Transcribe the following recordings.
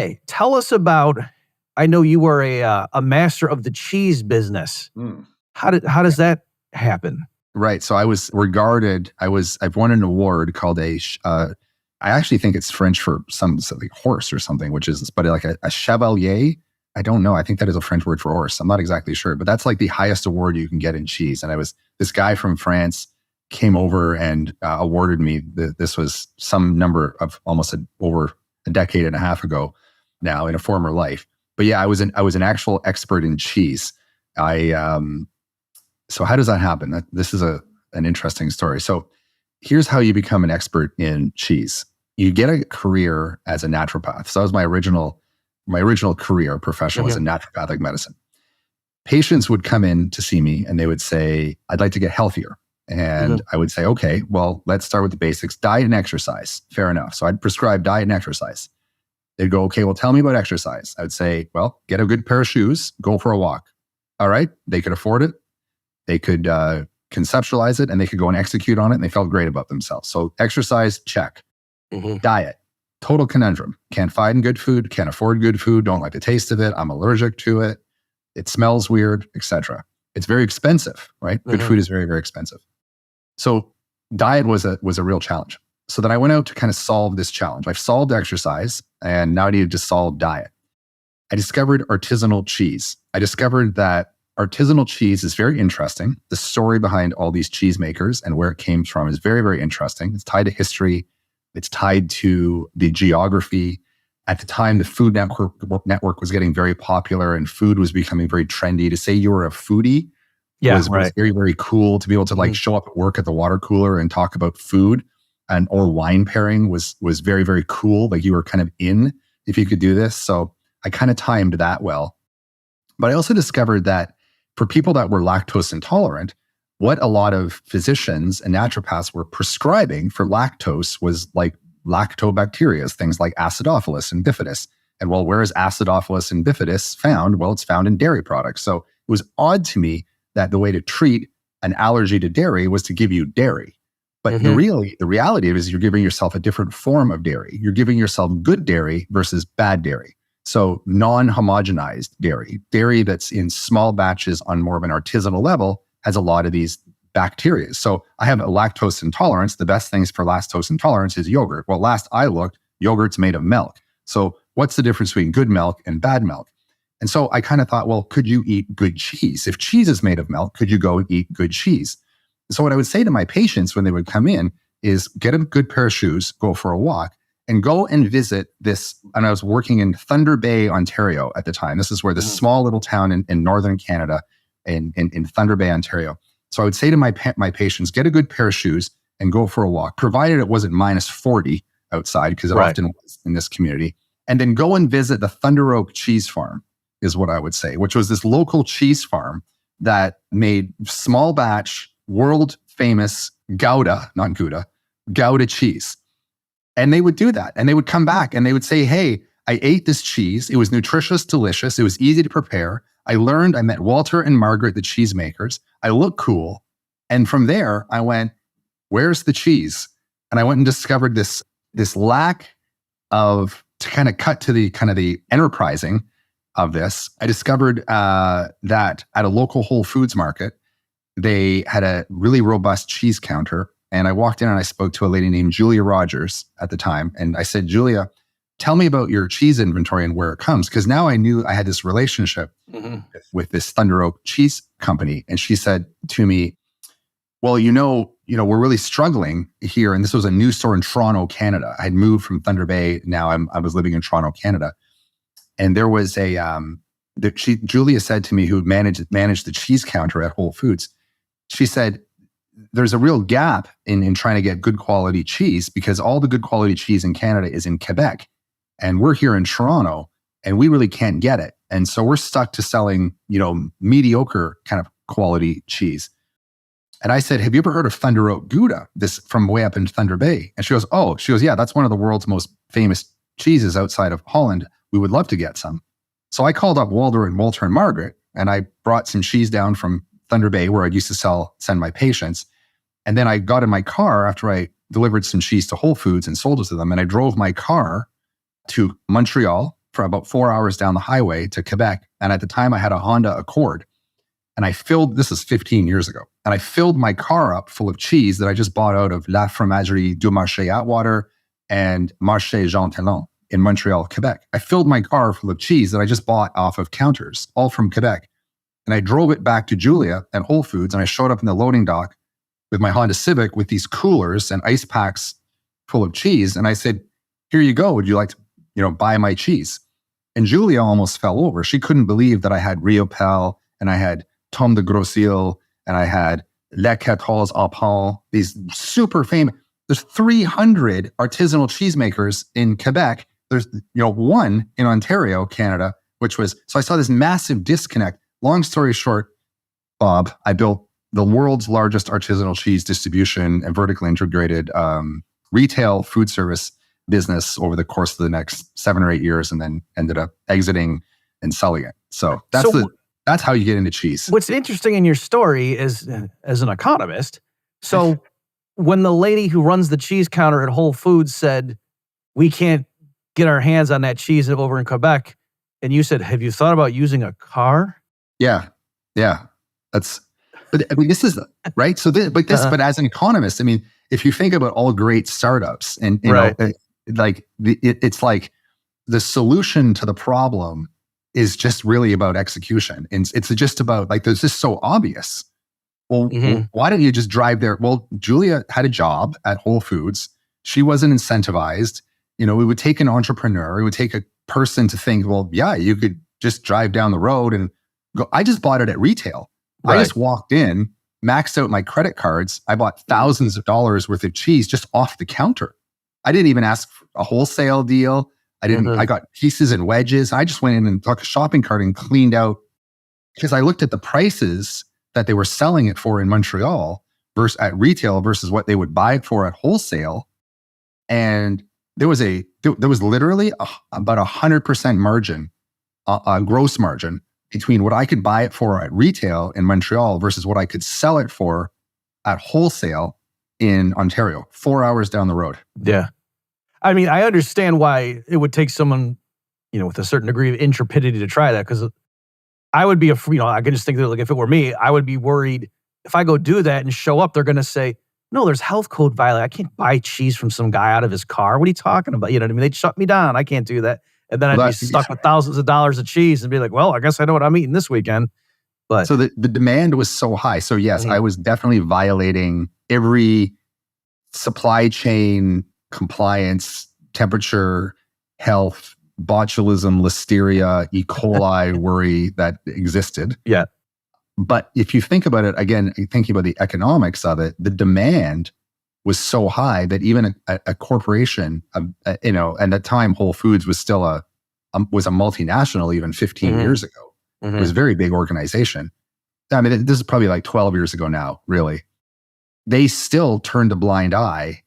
Hey, tell us about, I know you were a master of the cheese business. Mm. How does that happen? Right. So I was regarded, I've won an award called I actually think it's French for some like horse or something, which is, but like a chevalier. I don't know. I think that is a French word for horse. I'm not exactly sure, but that's like the highest award you can get in cheese. And this guy from France came over and awarded me. This was some number of over a decade and a half ago now in a former life. But yeah, I was an actual expert in cheese. So how does that happen? This is an interesting story. So here's how you become an expert in cheese. You get a career as a naturopath. So that was my original career profession was in naturopathic medicine. Patients would come in to see me and they would say, I'd like to get healthier. And I would say, okay, well, let's start with the basics, diet and exercise. Fair enough. So I'd prescribe diet and exercise. They'd go, okay, well, tell me about exercise. I would say, well, get a good pair of shoes, go for a walk. All right. They could afford it. They could conceptualize it and they could go and execute on it and they felt great about themselves. So exercise, check. Diet, total conundrum. Can't find good food, can't afford good food, don't like the taste of it, I'm allergic to it, it smells weird, etc. It's very expensive, right? Good food is very, very expensive. So diet was a real challenge. So then I went out to kind of solve this challenge. I've solved exercise and now I needed to solve diet. I discovered artisanal cheese. I discovered that artisanal cheese is very interesting. The story behind all these cheesemakers and where it came from is very, very interesting. It's tied to history. It's tied to the geography. At the time, the Food Network was getting very popular and food was becoming very trendy. To say you were a foodie was very, very cool. To be able to like show up at work at the water cooler and talk about food or wine pairing was very, very cool. Like you were kind of in if you could do this. So I kind of timed that well. But I also discovered that for people that were lactose intolerant, what a lot of physicians and naturopaths were prescribing for lactose was like lactobacteria, things like acidophilus and bifidus. And well, where is acidophilus and bifidus found? Well, it's found in dairy products. So it was odd to me that the way to treat an allergy to dairy was to give you dairy. But the reality is you're giving yourself a different form of dairy. You're giving yourself good dairy versus bad dairy. So non-homogenized dairy that's in small batches on more of an artisanal level has a lot of these bacteria. So I have a lactose intolerance. The best things for lactose intolerance is yogurt. Well, last I looked, yogurt's made of milk. So what's the difference between good milk and bad milk? And so I kind of thought, well, could you eat good cheese? If cheese is made of milk, could you go and eat good cheese? So what I would say to my patients when they would come in is get a good pair of shoes, go for a walk, and go and visit this. And I was working in Thunder Bay, Ontario at the time. This is where this small little town in northern Canada, in Thunder Bay, Ontario. So I would say to my patients, get a good pair of shoes and go for a walk, provided it wasn't minus 40 outside, because it often was in this community. And then go and visit the Thunder Oak Cheese Farm, is what I would say, which was this local cheese farm that made small batch, world famous Gouda, not Gouda, Gouda cheese. And they would do that. And they would come back and they would say, hey, I ate this cheese. It was nutritious, delicious. It was easy to prepare. I met Walter and Margaret, the cheesemakers. I look cool. And from there, I went, where's the cheese? And I went and discovered this lack of, to kind of cut to the enterprising of this. I discovered that at a local Whole Foods market, they had a really robust cheese counter. And I walked in and I spoke to a lady named Julia Rogers at the time. And I said, Julia, tell me about your cheese inventory and where it comes. Because now I knew I had this relationship with this Thunder Oak cheese company. And she said to me, well, we're really struggling here. And this was a new store in Toronto, Canada. I had moved from Thunder Bay. Now I was living in Toronto, Canada. And there was Julia said to me, who managed the cheese counter at Whole Foods, she said, there's a real gap in trying to get good quality cheese, because all the good quality cheese in Canada is in Quebec. And we're here in Toronto and we really can't get it. And so we're stuck to selling, mediocre kind of quality cheese. And I said, have you ever heard of Thunder Oak Gouda? This from way up in Thunder Bay. And she goes, yeah, that's one of the world's most famous cheeses outside of Holland. We would love to get some. So I called up Walter and Margaret, and I brought some cheese down from Thunder Bay, where I used to send my patients. And then I got in my car after I delivered some cheese to Whole Foods and sold it to them. And I drove my car to Montreal, for about 4 hours down the highway to Quebec. And at the time I had a Honda Accord, and this is 15 years ago, and I filled my car up full of cheese that I just bought out of La Fromagerie du Marché Atwater and Marché Jean Talon in Montreal, Quebec. I filled my car full of cheese that I just bought off of counters, all from Quebec. And I drove it back to Julia at Whole Foods, and I showed up in the loading dock with my Honda Civic with these coolers and ice packs full of cheese. And I said, here you go. Would you like to, buy my cheese? And Julia almost fell over. She couldn't believe that I had Riopel and I had Tom de Grossil and I had Les Quatorze Apens, these super famous. There's 300 artisanal cheesemakers in Quebec. There's, one in Ontario, Canada, so I saw this massive disconnect. Long story short, Bob, I built the world's largest artisanal cheese distribution and vertically integrated retail food service business over the course of the next 7 or 8 years, and then ended up exiting and selling it. So that's how you get into cheese. What's interesting in your story is, as an economist, so when the lady who runs the cheese counter at Whole Foods said, we can't get our hands on that cheese over in Quebec, and you said, have you thought about using a car? Yeah. But I mean, this is right. So, but as an economist, I mean, if you think about all great startups, and it's like the solution to the problem is just really about execution, and it's just about there's just so obvious. Well, why don't you just drive there? Well, Julia had a job at Whole Foods. She wasn't incentivized. It would take an entrepreneur. It would take a person to think, well, yeah, you could just drive down the road and go. I just bought it at retail. Right. I just walked in, maxed out my credit cards. I bought thousands of dollars worth of cheese just off the counter. I didn't even ask for a wholesale deal. I got pieces and wedges. I just went in and took a shopping cart and cleaned out, because I looked at the prices that they were selling it for in Montreal versus at retail versus what they would buy it for at wholesale. And there was literally about 100% margin, gross margin, between what I could buy it for at retail in Montreal versus what I could sell it for at wholesale in Ontario, 4 hours down the road. Yeah. I mean, I understand why it would take someone, with a certain degree of intrepidity to try that, because I would be, I can just think that if it were me, I would be worried if I go do that and show up, they're going to say, no, there's health code violation. I can't buy cheese from some guy out of his car. What are you talking about? You know what I mean? They'd shut me down. I can't do that. And then I'd be stuck with thousands of dollars of cheese and be like, well, I guess I know what I'm eating this weekend. But so the demand was so high. So yes, I was definitely violating every supply chain compliance, temperature, health, botulism, listeria, E. coli worry that existed. Yeah. But if you think about it, again, thinking about the economics of it, the demand was so high that even a corporation, and at the time Whole Foods was still was a multinational even 15 years ago. It was a very big organization. I mean, this is probably 12 years ago now, really. They still turned a blind eye,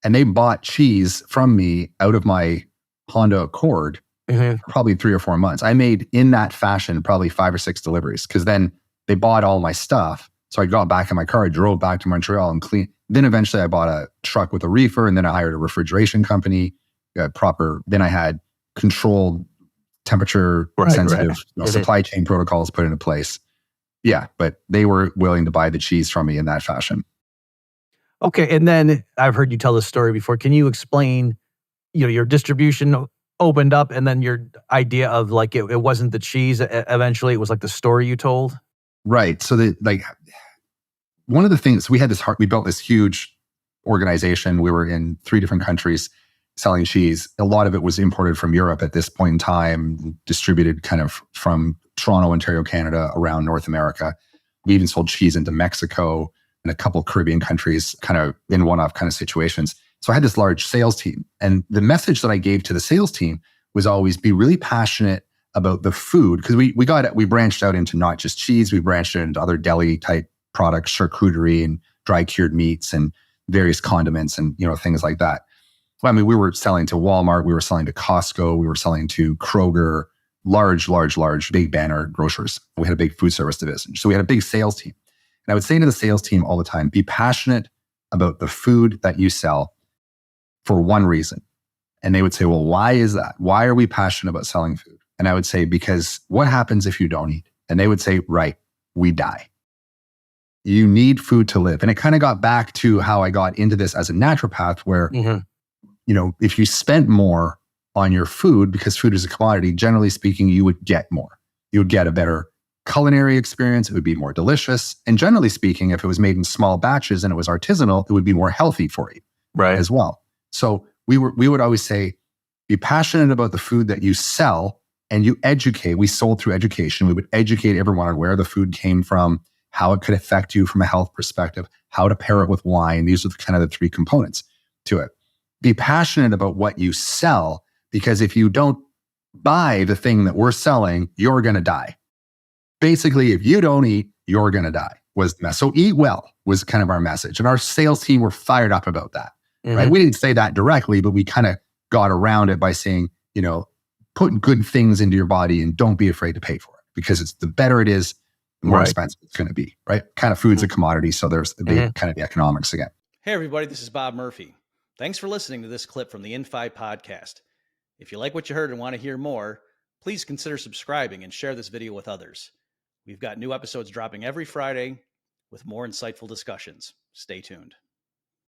and they bought cheese from me out of my Honda Accord for probably 3 or 4 months. I made, in that fashion, probably 5 or 6 deliveries, because then they bought all my stuff. So I got back in my car, I drove back to Montreal and cleaned. Then eventually I bought a truck with a reefer, and then I hired a refrigeration company, then I had controlled temperature sensitive supply chain protocols put into place. Yeah, but they were willing to buy the cheese from me in that fashion. Okay, and then I've heard you tell this story before. Can you explain, your distribution opened up, and then your idea of it wasn't the cheese. Eventually, it was the story you told. Right. So one of the things we built this huge organization. We were in 3 different countries selling cheese. A lot of it was imported from Europe at this point in time, distributed kind of from Toronto, Ontario, Canada, around North America. We even sold cheese into Mexico and a couple Caribbean countries, kind of in one-off kind of situations. So I had this large sales team. And the message that I gave to the sales team was always be really passionate about the food, because we branched out into not just cheese, we branched into other deli type products, charcuterie and dry cured meats and various condiments and things like that. Well, I mean, we were selling to Walmart, we were selling to Costco, we were selling to Kroger, large, big banner grocers. We had a big food service division. So we had a big sales team. And I would say to the sales team all the time, be passionate about the food that you sell for one reason. And they would say, well, why is that? Why are we passionate about selling food? And I would say, because what happens if you don't eat? And they would say, right, we die. You need food to live. And it kind of got back to how I got into this as a naturopath, where, if you spent more on your food, because food is a commodity, generally speaking, you would get more. You would get a better culinary experience. It would be more delicious. And generally speaking, if it was made in small batches and it was artisanal, it would be more healthy for you as well. So we would always say, be passionate about the food that you sell and you educate. We sold through education. We would educate everyone on where the food came from, how it could affect you from a health perspective, how to pair it with wine. These are kind of the three components to it. Be passionate about what you sell, because if you don't buy the thing that we're selling, you're going to die. Basically, if you don't eat, you're going to die was the message. So eat well was kind of our message. And our sales team were fired up about that, right? We didn't say that directly, but we kind of got around it by saying, put good things into your body and don't be afraid to pay for it, because it's the better it is, the more expensive it's going to be, right? Kind of food's a commodity. So there's the kind of the economics again. Hey, everybody, this is Bob Murphy. Thanks for listening to this clip from the Infi podcast. If you like what you heard and want to hear more, please consider subscribing and share this video with others. We've got new episodes dropping every Friday with more insightful discussions. Stay tuned.